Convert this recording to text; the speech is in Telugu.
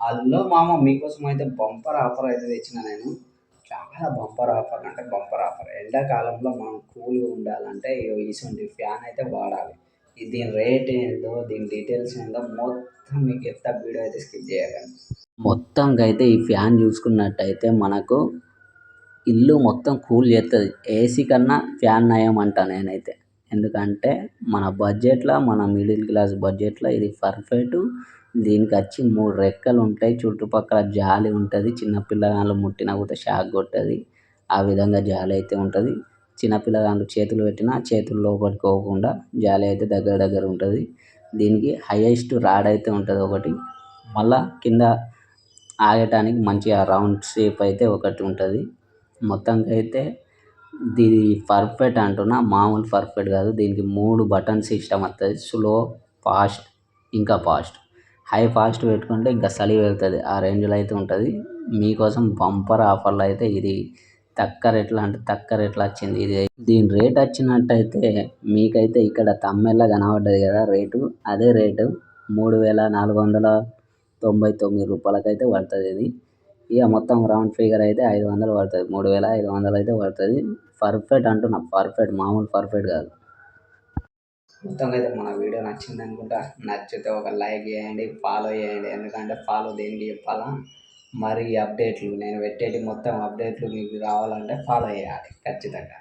హలో మామ, మీకోసం అయితే బంపర్ ఆఫర్ అయితే తెచ్చిన నేను. చాలా బంపర్ ఆఫర్ అంటే బంపర్ ఆఫర్. ఎండాకాలంలో మనం కూల్గా ఉండాలంటే ఇగో ఇటువంటి ఫ్యాన్ అయితే వాడాలి. దీని రేట్ ఏందో, దీని డీటెయిల్స్ ఏందో మొత్తం మీకు చెప్తా. వీడియో అయితే స్కిప్ చేయకండి. మొత్తంగా అయితే ఈ ఫ్యాన్ చూసుకున్నట్టయితే మనకు ఇల్లు మొత్తం కూల్ చేస్తుంది. ఏసీ కన్నా ఫ్యాన్ నయం అంటా నేనైతే. ఎందుకంటే మన బడ్జెట్లో, మన మిడిల్ క్లాస్ బడ్జెట్లో ఇది పర్ఫెక్ట్. దీనికి వచ్చి 3 రెక్కలు ఉంటాయి. చుట్టుపక్కల జాలి ఉంటుంది. చిన్న పిల్లగాళ్ళు ముట్టినా కూడా షాక్ కొట్టదు. ఆ విధంగా జాలి అయితే ఉంటుంది. చిన్న పిల్లగాళ్ళు చేతులు పెట్టినా చేతులు లోపలికి పోకుండా జాలి అయితే దగ్గర దగ్గర ఉంటుంది. దీనికి హైయెస్ట్ రాడ్ అయితే ఉంటుంది ఒకటి. మళ్ళా కింద ఆగటానికి మంచిగా రౌండ్ షేప్ అయితే ఒకటి ఉంటుంది. మొత్తానికి అయితే దీని పర్ఫెక్ట్ అంటున్నా, మామూలు పర్ఫెక్ట్ కాదు. దీనికి 3 బటన్ సిస్టమ్ వస్తుంది. స్లో, ఫాస్ట్, ఇంకా ఫాస్ట్. హై ఫాస్ట్ పెట్టుకుంటే ఇంకా చలి పెడుతుంది. ఆ రేంజ్లో అయితే ఉంటుంది. మీకోసం బంపర్ ఆఫర్లో అయితే ఇది తక్కువ రేట్లో అంటే తక్కువ రేట్లో వచ్చింది. దీని రేట్ వచ్చినట్టయితే మీకైతే ఇక్కడ తమ్మెల్లా కనబడ్డది కదా రేటు, అదే రేటు 3499 రూపాయలకైతే పడుతుంది ఇది. ఇక మొత్తం రౌండ్ ఫిగర్ అయితే 500 పడుతుంది. 3500 అయితే పడుతుంది. పర్ఫెక్ట్ అంటున్నా, పర్ఫెక్ట్, మామూలు పర్ఫెక్ట్ కాదు. మొత్తంగా అయితే మన వీడియో నచ్చింది అనుకుంటా. నచ్చితే ఒక లైక్ చేయండి, ఫాలో చేయండి. ఎందుకంటే ఫాలో దేనికి చెప్పాలా, మరి అప్డేట్లు నేను పెట్టేటి మొత్తం అప్డేట్లు మీకు రావాలంటే ఫాలో చేయాలి ఖచ్చితంగా.